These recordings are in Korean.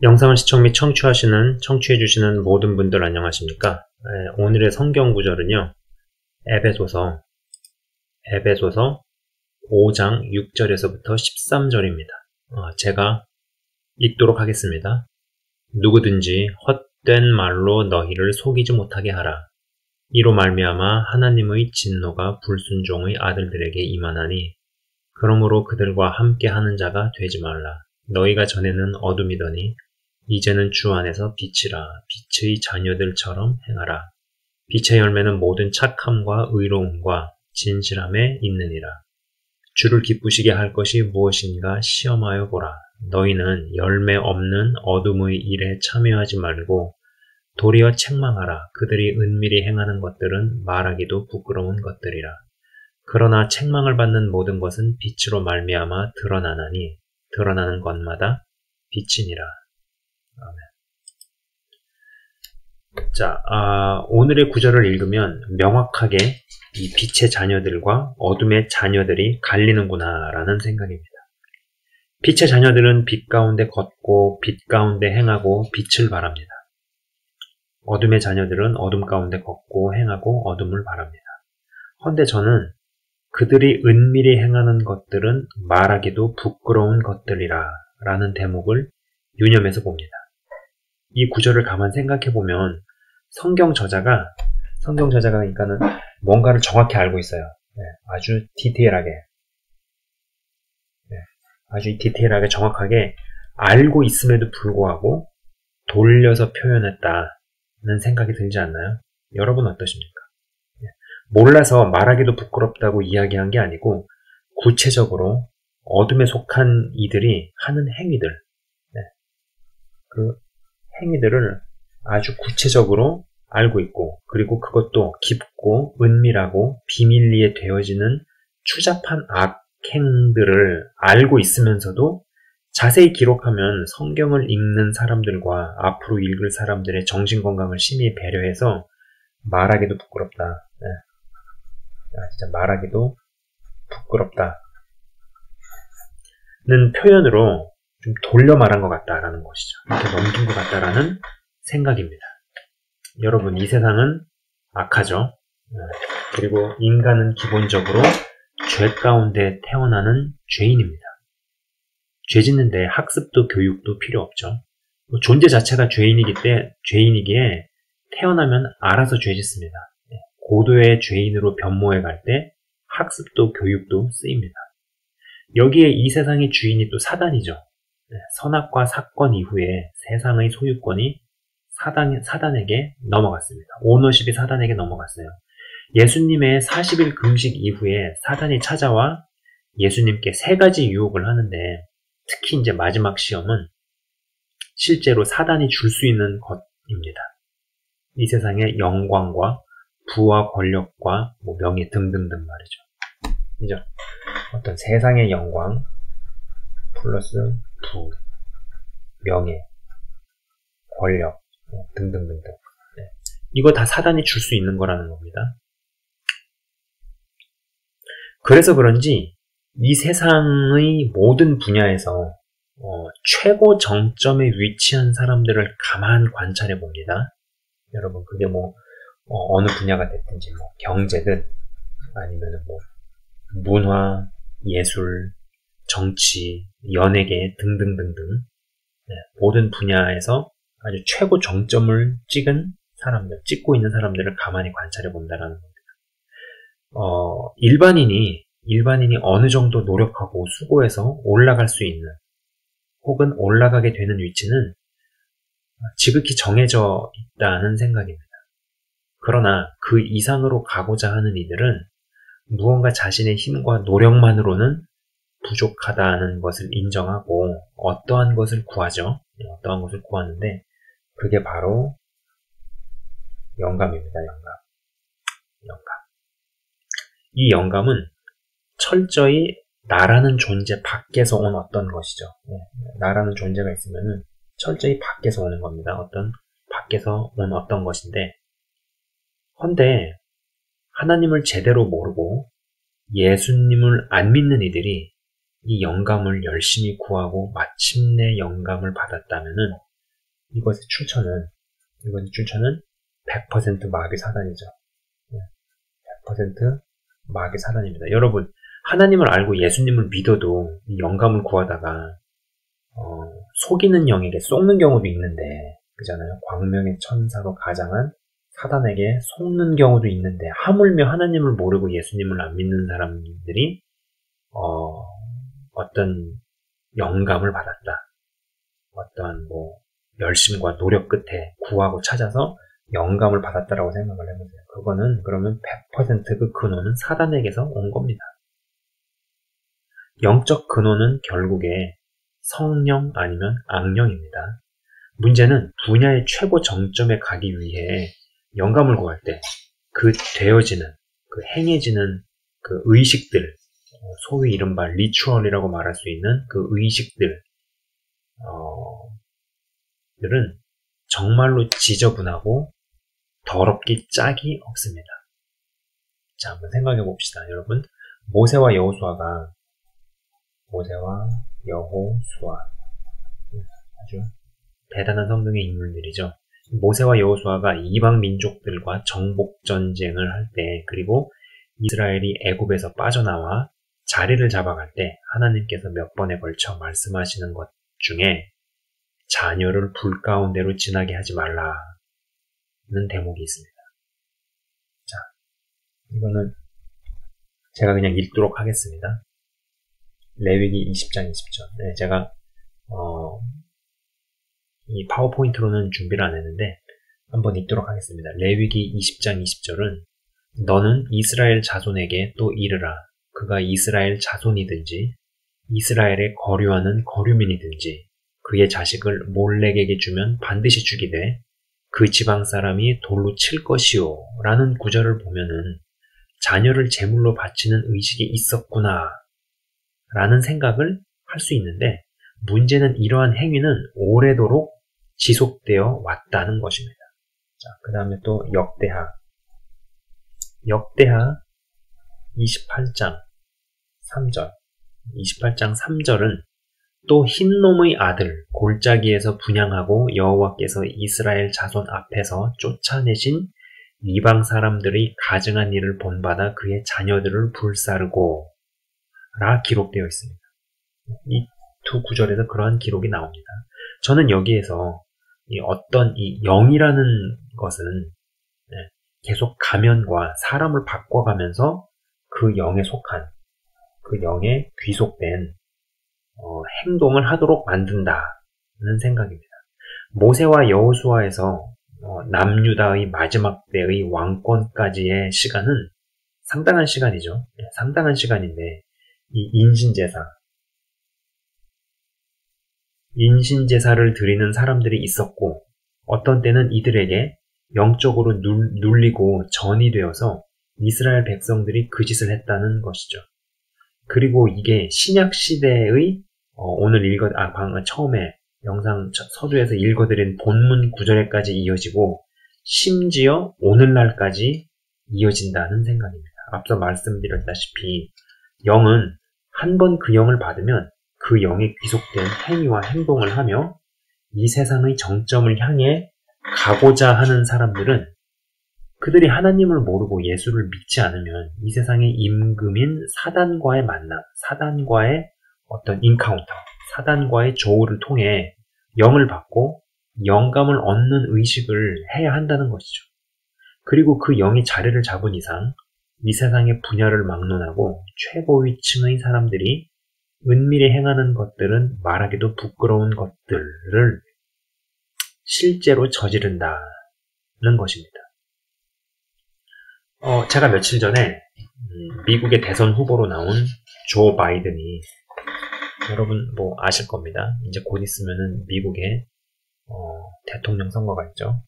영상을 시청 및 청취해주시는 모든 분들 안녕하십니까? 오늘의 성경 구절은요, 에베소서 5장 6절에서부터 13절입니다. 제가 읽도록 하겠습니다. 누구든지 헛된 말로 너희를 속이지 못하게 하라. 이로 말미암아 하나님의 진노가 불순종의 아들들에게 임하나니 그러므로 그들과 함께 하는 자가 되지 말라. 너희가 전에는 어둠이더니 이제는 주 안에서 빛이라. 빛의 자녀들처럼 행하라. 빛의 열매는 모든 착함과 의로움과 진실함에 있느니라. 주를 기쁘시게 할 것이 무엇인가 시험하여 보라. 너희는 열매 없는 어둠의 일에 참여하지 말고 도리어 책망하라. 그들이 은밀히 행하는 것들은 말하기도 부끄러운 것들이라. 그러나 책망을 받는 모든 것은 빛으로 말미암아 드러나나니 드러나는 것마다 빛이니라. 아멘. 자, 오늘의 구절을 읽으면 명확하게 이 빛의 자녀들과 어둠의 자녀들이 갈리는구나 라는 생각입니다. 빛의 자녀들은 빛 가운데 걷고 빛 가운데 행하고 빛을 바랍니다. 어둠의 자녀들은 어둠 가운데 걷고 행하고 어둠을 바랍니다. 헌데 저는 그들이 은밀히 행하는 것들은 말하기도 부끄러운 것들이라 라는 대목을 유념해서 봅니다. 이 구절을 가만 생각해보면 성경 저자가 그러니까는 뭔가를 정확히 알고 있어요. 아주 디테일하게 정확하게 알고 있음에도 불구하고 돌려서 표현했다는 생각이 들지 않나요? 여러분 어떠십니까? 몰라서 말하기도 부끄럽다고 이야기한 게 아니고 구체적으로 어둠에 속한 이들이 하는 행위들, 그 행위들을 아주 구체적으로 알고 있고, 그리고 그것도 깊고 은밀하고 비밀리에 되어지는 추잡한 악행들을 알고 있으면서도 자세히 기록하면 성경을 읽는 사람들과 앞으로 읽을 사람들의 정신건강을 심히 배려해서 말하기도 부끄럽다. 진짜 말하기도 부끄럽다는 표현으로 좀 돌려 말한 것 같다라는 것이죠. 이렇게 넘긴 것 같다라는 생각입니다. 여러분, 이 세상은 악하죠. 그리고 인간은 기본적으로 죄 가운데 태어나는 죄인입니다. 죄 짓는데 학습도 교육도 필요 없죠. 존재 자체가 죄인이기에 태어나면 알아서 죄 짓습니다. 고도의 죄인으로 변모해 갈 때 학습도 교육도 쓰입니다. 여기에 이 세상의 주인이 또 사단이죠. 선악과 사건 이후에 세상의 소유권이 사단에게 넘어갔습니다. 오너십이 사단에게 넘어갔어요. 예수님의 40일 금식 이후에 사단이 찾아와 예수님께 3가지 유혹을 하는데, 특히 이제 마지막 시험은 실제로 사단이 줄 수 있는 것입니다. 이 세상의 영광과 부와 권력과 명예 등등등 말이죠. 그죠? 어떤 세상의 영광 플러스 부, 명예, 권력 등등등등. 이거 다 사단이 줄 수 있는 거라는 겁니다. 그래서 그런지 이 세상의 모든 분야에서 최고 정점에 위치한 사람들을 가만 관찰해 봅니다. 여러분, 그게 어느 분야가 됐든지 경제든 아니면 문화, 예술, 정치, 연예계 등등등등 모든 분야에서 아주 최고 정점을 찍고 있는 사람들을 가만히 관찰해 본다라는 겁니다. 일반인이 어느 정도 노력하고 수고해서 올라갈 수 있는 혹은 올라가게 되는 위치는 지극히 정해져 있다는 생각입니다. 그러나 그 이상으로 가고자 하는 이들은 무언가 자신의 힘과 노력만으로는 부족하다는 것을 인정하고 어떠한 것을 구하죠. 어떠한 것을 구하는데 그게 바로 영감입니다. 영감. 이 영감은 철저히 나라는 존재 밖에서 온 어떤 것이죠. 나라는 존재가 있으면은 철저히 밖에서 오는 겁니다. 밖에서 온 어떤 것인데, 헌데 하나님을 제대로 모르고 예수님을 안 믿는 이들이 이 영감을 열심히 구하고 마침내 영감을 받았다면은 이것의 출처는 100% 마귀 사단이죠. 100% 마귀 사단입니다. 여러분, 하나님을 알고 예수님을 믿어도 이 영감을 구하다가 속이는 영에게 속는 경우도 있는데, 그잖아요. 광명의 천사로 가장한 사단에게 속는 경우도 있는데, 하물며 하나님을 모르고 예수님을 안 믿는 사람들이 어떤 영감을 받았다. 어떤 열심과 노력 끝에 구하고 찾아서 영감을 받았다라고 생각을 해보세요. 그거는 그러면 100% 그 근원은 사단에게서 온 겁니다. 영적 근원은 결국에 성령 아니면 악령입니다. 문제는 분야의 최고 정점에 가기 위해 영감을 구할 때 그 되어지는, 그 행해지는 그 의식들, 소위 이른바 리추얼이라고 말할 수 있는 그 의식들, 들은 정말로 지저분하고 더럽기 짝이 없습니다. 자, 한번 생각해 봅시다. 여러분, 모세와 여호수아 아주 대단한 성경의 인물들이죠. 모세와 여호수아가 이방 민족들과 정복 전쟁을 할 때, 그리고 이스라엘이 애굽에서 빠져나와 자리를 잡아갈 때 하나님께서 몇 번에 걸쳐 말씀하시는 것 중에 자녀를 불 가운데로 지나게 하지 말라는 대목이 있습니다. 자, 이거는 제가 그냥 읽도록 하겠습니다. 레위기 20장 20절. 네, 제가 이 파워포인트로는 준비를 안 했는데 한번 읽도록 하겠습니다. 레위기 20장 20절은 너는 이스라엘 자손에게 또 이르라. 그가 이스라엘 자손이든지 이스라엘에 거류하는 거류민이든지 그의 자식을 몰렉에게 주면 반드시 죽이되 그 지방 사람이 돌로 칠 것이요 라는 구절을 보면은 자녀를 제물로 바치는 의식이 있었구나 라는 생각을 할 수 있는데, 문제는 이러한 행위는 오래도록 지속되어 왔다는 것입니다. 자, 그 다음에 또 역대하 28장 3절은 또 흰놈의 아들 골짜기에서 분향하고 여호와께서 이스라엘 자손 앞에서 쫓아내신 이방 사람들이 가증한 일을 본받아 그의 자녀들을 불사르고 라 기록되어 있습니다. 이 두 구절에서 그러한 기록이 나옵니다. 저는 여기에서 어떤 이 영이라는 것은 계속 가면과 사람을 바꿔가면서 그 영에 속한, 그 영에 귀속된 행동을 하도록 만든다는 생각입니다. 모세와 여호수아에서 남유다의 마지막 때의 왕권까지의 시간은 상당한 시간이죠. 상당한 시간인데 이 인신제사를 드리는 사람들이 있었고, 어떤 때는 이들에게 영적으로 눌리고 전이 되어서 이스라엘 백성들이 그 짓을 했다는 것이죠. 그리고 이게 신약시대의 오늘 처음에 영상 서두에서 읽어드린 본문 구절에까지 이어지고 심지어 오늘날까지 이어진다는 생각입니다. 앞서 말씀드렸다시피 영은 한 번 그 영을 받으면 그 영에 귀속된 행위와 행동을 하며 이 세상의 정점을 향해 가고자 하는 사람들은 그들이 하나님을 모르고 예수를 믿지 않으면 이 세상의 임금인 사단과의 만남, 사단과의 어떤 인카운터, 사단과의 조우를 통해 영을 받고 영감을 얻는 의식을 해야 한다는 것이죠. 그리고 그 영이 자리를 잡은 이상 이 세상의 분야를 막론하고 최고위층의 사람들이 은밀히 행하는 것들은 말하기도 부끄러운 것들을 실제로 저지른다는 것입니다. 제가 며칠 전에 미국의 대선 후보로 나온 조 바이든이, 여러분 아실 겁니다. 이제 곧 있으면은 미국에 대통령 선거가 있죠.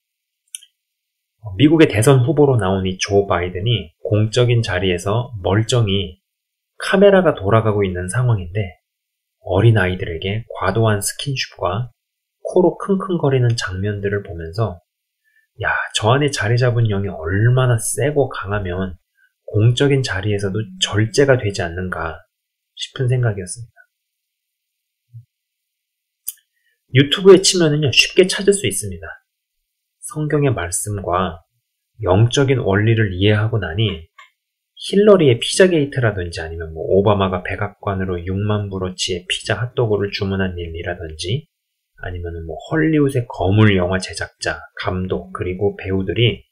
미국의 대선 후보로 나온 이 조 바이든이 공적인 자리에서 멀쩡히 카메라가 돌아가고 있는 상황인데 어린아이들에게 과도한 스킨십과 코로 킁킁거리는 장면들을 보면서 야, 저 안에 자리 잡은 영이 얼마나 세고 강하면 공적인 자리에서도 절제가 되지 않는가 싶은 생각이었습니다. 유튜브에 치면은요, 쉽게 찾을 수 있습니다. 성경의 말씀과 영적인 원리를 이해하고 나니 힐러리의 피자게이트라든지 아니면 뭐 오바마가 백악관으로 6만 불어치의 피자 핫도그를 주문한 일이라든지 아니면 뭐 헐리우드의 거물 영화 제작자, 감독 그리고 배우들이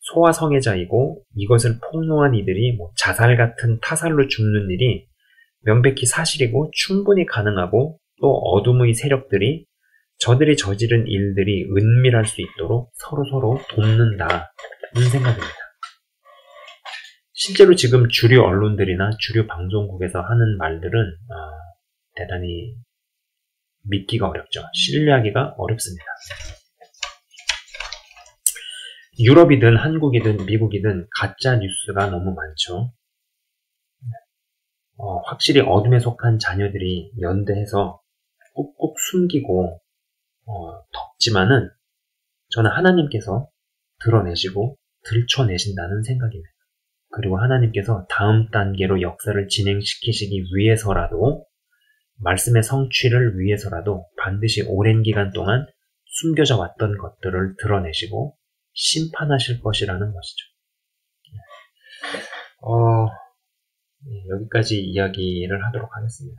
소아성애자이고 이것을 폭로한 이들이 뭐 자살 같은 타살로 죽는 일이 명백히 사실이고 충분히 가능하고 또 어둠의 세력들이 저들이 저지른 일들이 은밀할 수 있도록 서로 돕는다는 생각입니다. 실제로 지금 주류 언론들이나 주류 방송국에서 하는 말들은 대단히 믿기가 어렵죠. 신뢰하기가 어렵습니다. 유럽이든 한국이든 미국이든 가짜 뉴스가 너무 많죠. 확실히 어둠에 속한 자녀들이 연대해서 꾹꾹 숨기고 덮지만은 저는 하나님께서 드러내시고 들춰내신다는 생각입니다. 그리고 하나님께서 다음 단계로 역사를 진행시키시기 위해서라도 말씀의 성취를 위해서라도 반드시 오랜 기간 동안 숨겨져 왔던 것들을 드러내시고 심판하실 것이라는 것이죠. 여기까지 이야기를 하도록 하겠습니다.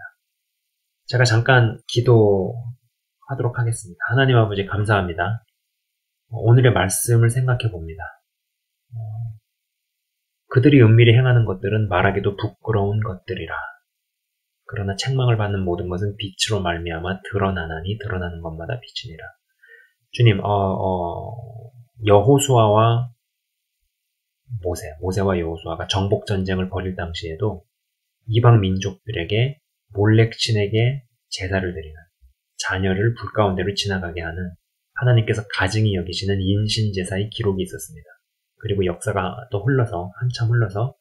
제가 잠깐 기도하도록 하겠습니다. 하나님 아버지 감사합니다. 오늘의 말씀을 생각해 봅니다. 그들이 은밀히 행하는 것들은 말하기도 부끄러운 것들이라. 그러나 책망을 받는 모든 것은 빛으로 말미암아 드러나나니 드러나는 것마다 빛이니라. 주님, 여호수아와 모세와 여호수아가 정복전쟁을 벌일 당시에도 이방 민족들에게 몰렉신에게 제사를 드리는 자녀를 불 가운데로 지나가게 하는 하나님께서 가증히 여기시는 인신제사의 기록이 있었습니다. 그리고 역사가 또 한참 흘러서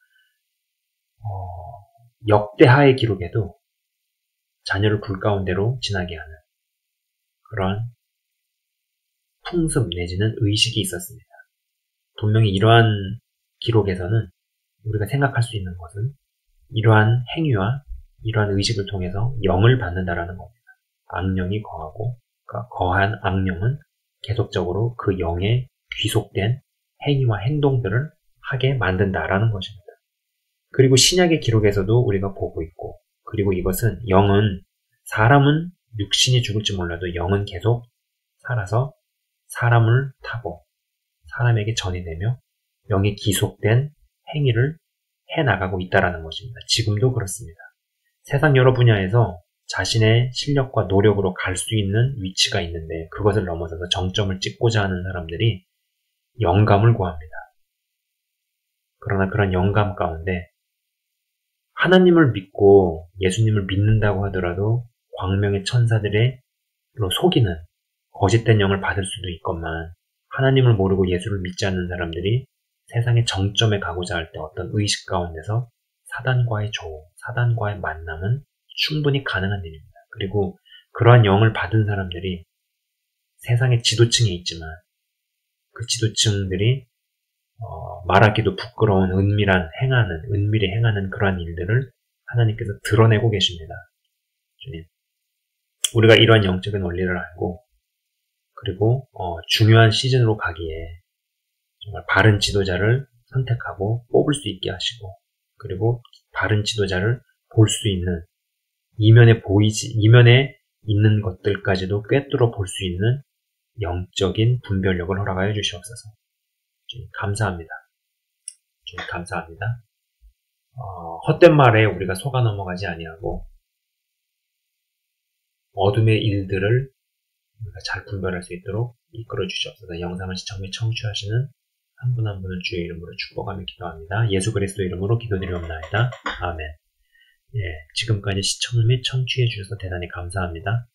역대하의 기록에도 자녀를 불 가운데로 지나게 하는 그러한 풍습 내지는 의식이 있었습니다. 분명히 이러한 기록에서는 우리가 생각할 수 있는 것은 이러한 행위와 이러한 의식을 통해서 영을 받는다라는 겁니다. 악령이 거하고 그러니까 거한 악령은 계속적으로 그 영에 귀속된 행위와 행동들을 하게 만든다라는 것입니다. 그리고 신약의 기록에서도 우리가 보고 있고 그리고 이것은 사람은 육신이 죽을지 몰라도 영은 계속 살아서 사람을 타고 사람에게 전이 되며 영에 기속된 행위를 해나가고 있다는 것입니다. 지금도 그렇습니다. 세상 여러 분야에서 자신의 실력과 노력으로 갈 수 있는 위치가 있는데 그것을 넘어서서 정점을 찍고자 하는 사람들이 영감을 구합니다. 그러나 그런 영감 가운데 하나님을 믿고 예수님을 믿는다고 하더라도 광명의 천사들로 속이는 거짓된 영을 받을 수도 있건만 하나님을 모르고 예수를 믿지 않는 사람들이 세상의 정점에 가고자 할 때 어떤 의식 가운데서 사단과의 조우, 사단과의 만남은 충분히 가능한 일입니다. 그리고 그러한 영을 받은 사람들이 세상의 지도층에 있지만 그 지도층들이 말하기도 부끄러운 은밀히 행하는 그러한 일들을 하나님께서 드러내고 계십니다. 주님, 우리가 이러한 영적인 원리를 알고 그리고 중요한 시즌으로 가기에 정말 바른 지도자를 선택하고 뽑을 수 있게 하시고 그리고 바른 지도자를 볼 수 있는 이면에 있는 것들까지도 꿰뚫어 볼 수 있는 영적인 분별력을 허락하여 주시옵소서. 주님 감사합니다. 주님 감사합니다. 헛된 말에 우리가 속아 넘어가지 아니하고 어둠의 일들을 우리가 잘 분별할 수 있도록 이끌어 주시옵소서. 영상을 시청 및 청취하시는 한 분 한 분을 주의 이름으로 축복하며 기도합니다. 예수 그리스도 이름으로 기도드리옵나이다. 아멘. 지금까지 시청 및 청취해 주셔서 대단히 감사합니다.